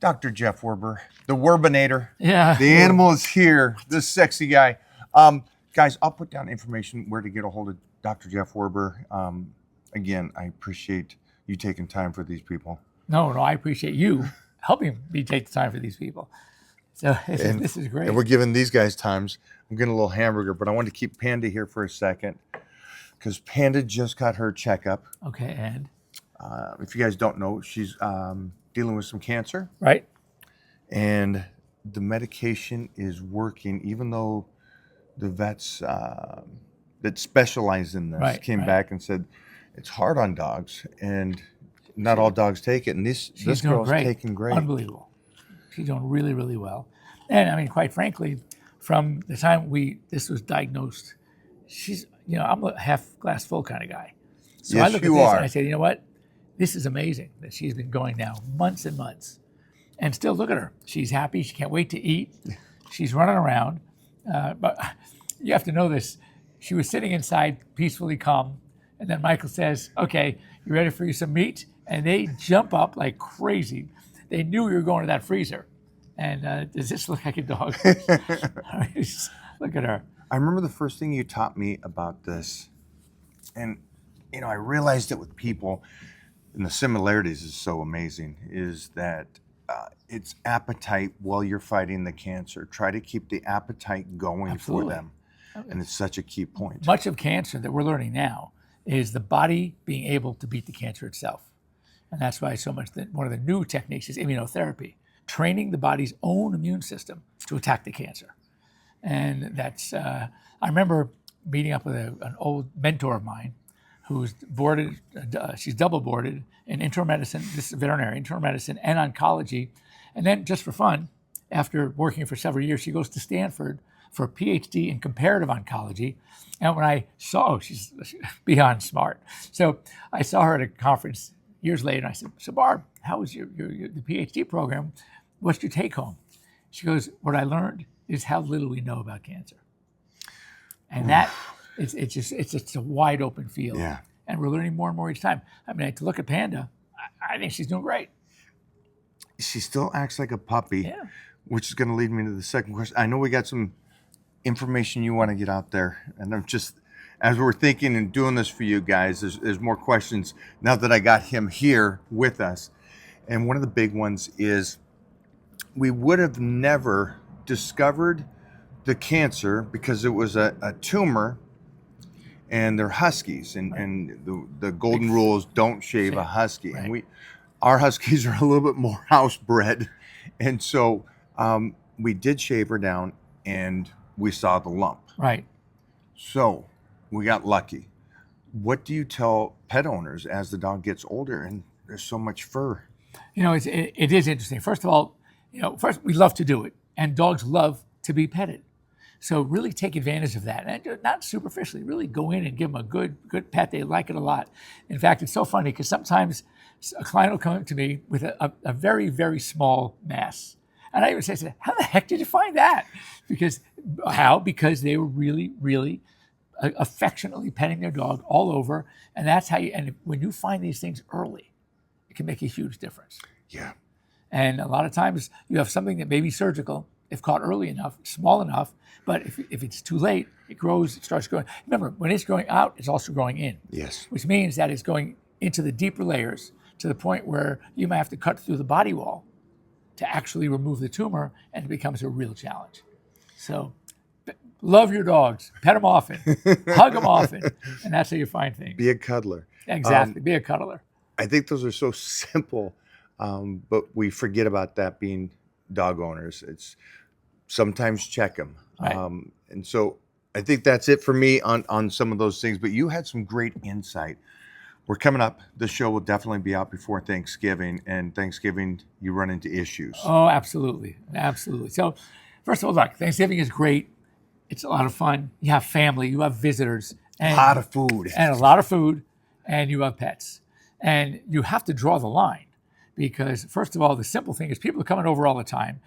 Dr. Jeff Werber, the Werbinator. Yeah. The animal is here, this sexy guy. Guys, I'll put down information where to get a hold of Dr. Jeff Werber. Again, I appreciate you taking time for these people. No, I appreciate you helping me take the time for these people. So this is great. And we're giving these guys times. I'm getting a little hamburger, but I wanted to keep Panda here for a second because Panda just got her checkup. Okay, and? If you guys don't know, she's dealing with some cancer. Right. And the medication is working, even though the vets that specialize in this came back and said it's hard on dogs, and not all dogs take it. And this girl's taking great. Unbelievable. She's doing really, really well. And I mean, quite frankly, from the time this was diagnosed, she's, I'm a half glass full kind of guy. So yes, I look at this and I say, you know what? This is amazing that she's been going now months and months. And still, look at her. She's happy. She can't wait to eat. She's running around. But you have to know this. She was sitting inside, peacefully calm. And then Michael says, okay, you ready for some meat? And they jump up like crazy. They knew we were going to that freezer. And does this look like a dog? Look at her. I remember the first thing you taught me about this. And, I realized it with people, and the similarities is so amazing, is that it's appetite while you're fighting the cancer. Try to keep the appetite going for them. And it's such a key point. Much of cancer that we're learning now is the body being able to beat the cancer itself. And that's why so much that one of the new techniques is immunotherapy, training the body's own immune system to attack the cancer. And that's, I remember meeting up with an old mentor of mine who's boarded, she's double boarded in internal medicine, this is veterinary, internal medicine and oncology. And then just for fun, after working for several years, she goes to Stanford for a PhD in comparative oncology. And when I saw, she's beyond smart. So I saw her at a conference years later, and I said, so Barb, how was the PhD program? What's your take home? She goes, what I learned is how little we know about cancer. And that, it's just a wide open field. Yeah. And we're learning more and more each time. I mean, to look at Panda, I think she's doing great. She still acts like a puppy, which is going to lead me to the second question. I know we got some information you want to get out there, and I'm just, as we're thinking and doing this for you guys, there's more questions now that I got him here with us. And one of the big ones is we would have never discovered the cancer because it was a tumor, and they're huskies, and the golden rule is don't shave a husky. Right. And our huskies are a little bit more house bred, and so we did shave her down, and we saw the lump. Right. So we got lucky. What do you tell pet owners as the dog gets older and there's so much fur? It is interesting. First of all, first we love to do it, and dogs love to be petted. So really take advantage of that, and not superficially. Really go in and give them a good pet. They like it a lot. In fact, it's so funny because sometimes a client will come up to me with a very, very small mass. And I even say, how the heck did you find that? Because they were really, really affectionately petting their dog all over. And that's how and when you find these things early, it can make a huge difference. Yeah. And a lot of times you have something that may be surgical, if caught early enough, small enough, but if it's too late, it starts growing. Remember, when it's growing out, it's also growing in. Yes. Which means that it's going into the deeper layers to the point where you might have to cut through the body wall to actually remove the tumor, and it becomes a real challenge. So love your dogs, pet them often, hug them often, and that's how you find things. Be a cuddler. Exactly, be a cuddler. I think those are so simple, but we forget about that being dog owners. It's sometimes check them. Right. And so I think that's it for me on some of those things, but you had some great insight. We're coming up. The show will definitely be out before Thanksgiving, and Thanksgiving, you run into issues. Oh, absolutely. Absolutely. So first of all, look, Thanksgiving is great. It's a lot of fun. You have family, you have visitors. And, a lot of food. And a lot of food, and you have pets. And you have to draw the line because, first of all, the simple thing is people are coming over all the time.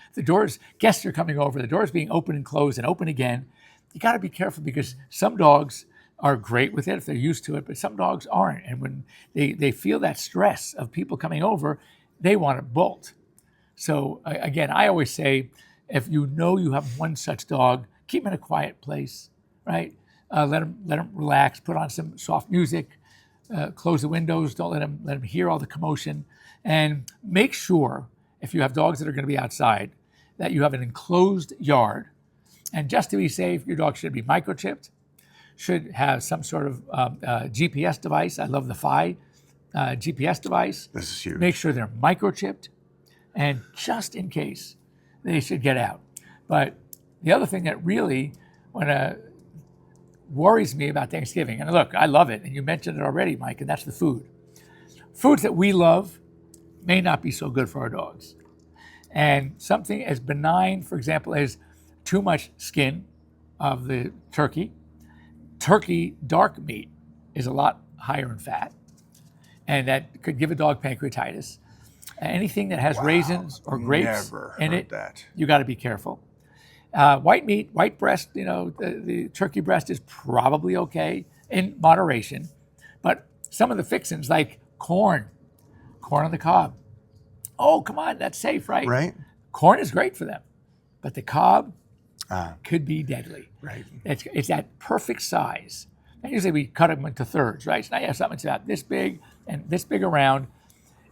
Guests are coming over, the doors being open and closed and open again. You got to be careful because some dogs are great with it if they're used to it, but some dogs aren't. And when they feel that stress of people coming over, they want to bolt. So again, I always say, if you know you have one such dog, keep him in a quiet place, right? Let him relax. Put on some soft music. Close the windows. Don't let him hear all the commotion. And make sure, if you have dogs that are going to be outside, that you have an enclosed yard. And just to be safe, your dog should be microchipped. Should have some sort of GPS device. I love the GPS device. This is huge. Make sure they're microchipped, and just in case, they should get out. But the other thing that really worries me about Thanksgiving, and look, I love it, and you mentioned it already, Mike, and that's the food. Foods that we love may not be so good for our dogs. And something as benign, for example, as too much skin of the turkey. Turkey dark meat is a lot higher in fat, and that could give a dog pancreatitis. Anything that has raisins or grapes in it, you got to be careful. White meat, white breast, the turkey breast is probably okay in moderation, but some of the fixins like corn on the cob. Oh, come on, that's safe, right? Right. Corn is great for them, but the cob could be deadly. Right. It's that perfect size. And usually we cut them into thirds, right? So now you have something that's about this big and this big around.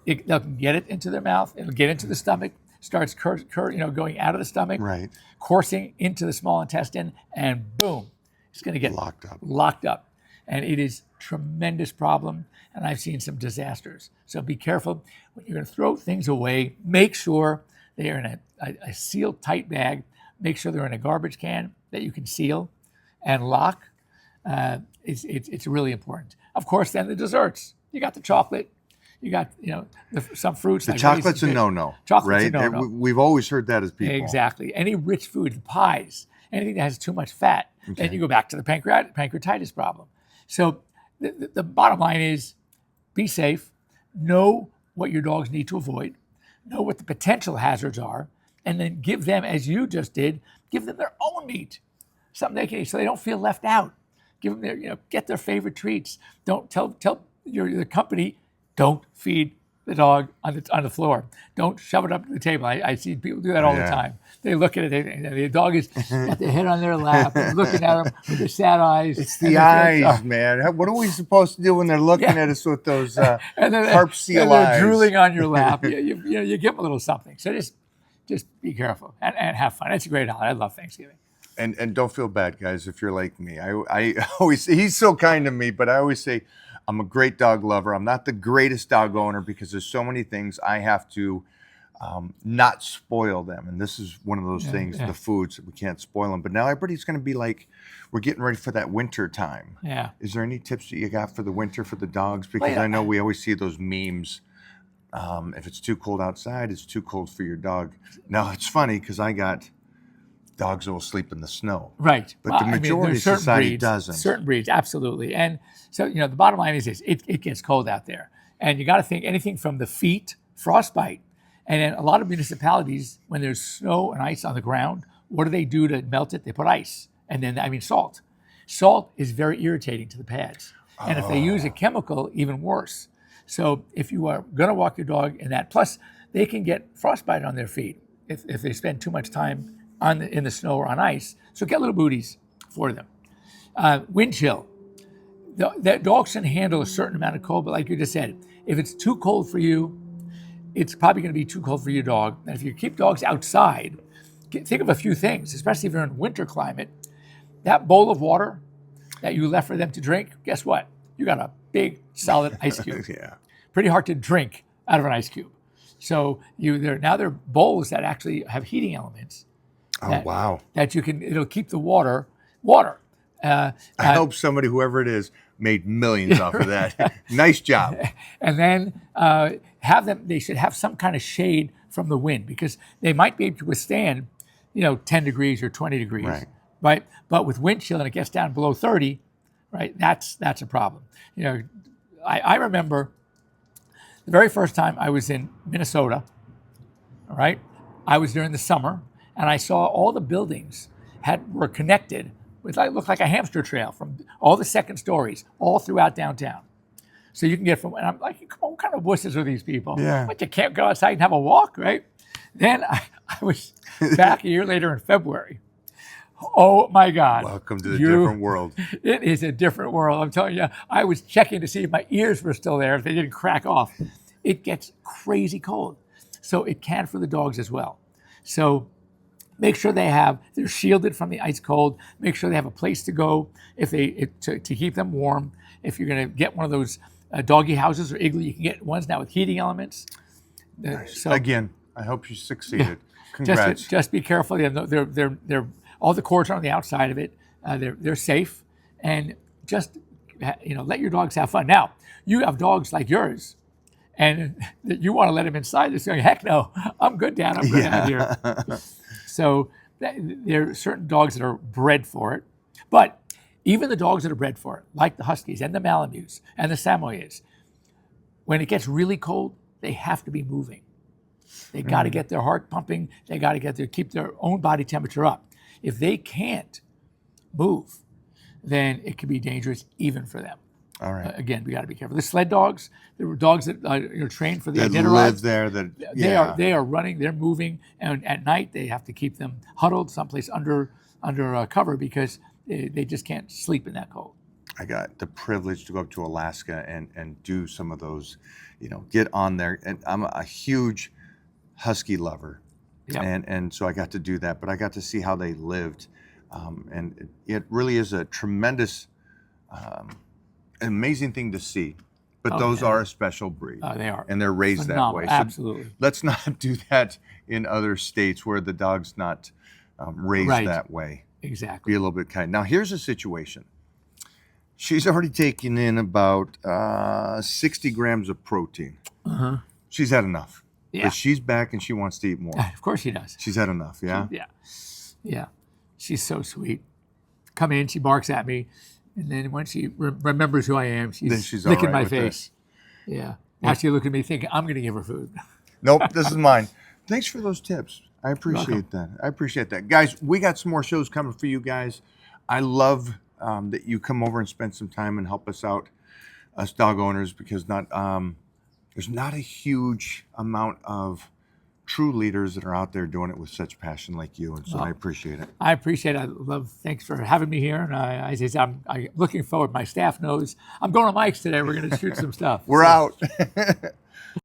They'll get it into their mouth. It'll get into the stomach. Starts going out of the stomach, right, coursing into the small intestine, and boom, it's going to get locked up. And it is a tremendous problem, and I've seen some disasters. So be careful when you're going to throw things away. Make sure they are in a sealed tight bag. Make sure they're in a garbage can that you can seal and lock. It's really important. Of course, then the desserts. You got the chocolate. You got, some fruits. The like chocolate's a no-no, right? A no-no. We've always heard that as people. Exactly. Any rich food, pies, anything that has too much fat, then you go back to the pancreatitis problem. So the bottom line is, be safe, know what your dogs need to avoid, know what the potential hazards are, and then give them, as you just did, give them their own meat, something they can eat, so they don't feel left out. Give them their, get their favorite treats. Don't tell your company, don't feed the dog on the floor. Don't shove it up to the table. I see people do that all the time. They look at it, the dog is got their head on their lap, and looking at them with their sad eyes. It's the eyes, man. What are we supposed to do when they're looking at us with those harp seal eyes? They're drooling on your lap. You give them a little something. So just be careful and have fun. It's a great holiday. I love Thanksgiving. And don't feel bad, guys, if you're like me. I always, he's so kind to me, but I always say, I'm a great dog lover. I'm not the greatest dog owner because there's so many things I have to not spoil them. And this is one of those things, the foods, we can't spoil them. But now everybody's going to be like, we're getting ready for that winter time. Yeah. Is there any tips that you got for the winter for the dogs? Because I know we always see those memes. If it's too cold outside, it's too cold for your dog. Now, it's funny because I got dogs that will sleep in the snow. Right. But the majority of society doesn't. Certain breeds, absolutely. And so, the bottom line is this, it gets cold out there. And you got to think anything from the feet, frostbite. And then a lot of municipalities, when there's snow and ice on the ground, what do they do to melt it? They put ice. And then, salt. Salt is very irritating to the pads. And if they use a chemical, even worse. So if you are going to walk your dog in that, plus they can get frostbite on their feet if they spend too much time in the snow or on ice. So get little booties for them. Wind chill. The dogs can handle a certain amount of cold, but like you just said, if it's too cold for you, it's probably going to be too cold for your dog. And if you keep dogs outside, think of a few things, especially if you're in winter climate. That bowl of water that you left for them to drink, guess what? You got a big, solid ice cube. Pretty hard to drink out of an ice cube. So they're bowls that actually have heating elements. That you can, it'll keep the water. I hope somebody, whoever it is, made millions off of that. Nice job. And then they should have some kind of shade from the wind because they might be able to withstand, 10 degrees or 20 degrees. Right? But with wind chill and it gets down below 30, right, that's a problem. I remember the very first time I was in Minnesota, all right, I was during the summer, and I saw all the buildings were connected with looked like a hamster trail from all the second stories all throughout downtown. So you can get and I'm like, come on, what kind of wusses are these people? Yeah. But you can't go outside and have a walk, right? Then I was back a year later in February. Oh my God. Welcome to the different world. It is a different world. I'm telling you, I was checking to see if my ears were still there, if they didn't crack off. It gets crazy cold. So it can for the dogs as well. So make sure they're shielded from the ice cold. Make sure they have a place to go to keep them warm. If you're going to get one of those doggy houses or igloo, you can get ones now with heating elements. Nice. So, again, I hope you succeeded. Congrats. Just be careful. They're all the cords are on the outside of it. They're safe, and just let your dogs have fun. Now you have dogs like yours, and you want to let them inside. They're saying, "Heck no, I'm good, Dad. I'm good out here." So there are certain dogs that are bred for it, but even the dogs that are bred for it, like the Huskies and the Malamutes and the Samoyeds, when it gets really cold, they have to be moving. They got to get their heart pumping. They got to keep their own body temperature up. If they can't move, then it can be dangerous even for them. All right. Again, we got to be careful. The sled dogs, there were dogs that are trained for the that Iditarod. Live there. They are running. They're moving, and at night they have to keep them huddled someplace under cover because they just can't sleep in that cold. I got the privilege to go up to Alaska and do some of those, get on there. And I'm a huge Husky lover. Yep. And so I got to do that, but I got to see how they lived. And it really is a tremendous, amazing thing to see. But those are a special breed. They are. And they're raised phenomenal. that way. So absolutely. Let's not do that in other states where the dog's not raised that way. Exactly. Be a little bit kind. Now, here's a situation. She's already taken in about 60 grams of protein. Uh-huh. She's had enough. Yeah. But she's back and she wants to eat more. Of course she does. She's had enough, yeah? Yeah. She's so sweet. Come in, she barks at me, and then when she remembers who I am, she's licking my face. This. Yeah. Now she look at me thinking, I'm going to give her food. Nope, this is mine. Thanks for those tips. I appreciate that. Guys, we got some more shows coming for you guys. I love that you come over and spend some time and help us out, us dog owners, because there's not a huge amount of true leaders that are out there doing it with such passion like you, and so I appreciate it. I appreciate it. Thanks for having me here. And as I said, I'm looking forward. My staff knows I'm going to Mike's today. We're going to shoot some stuff. We're out.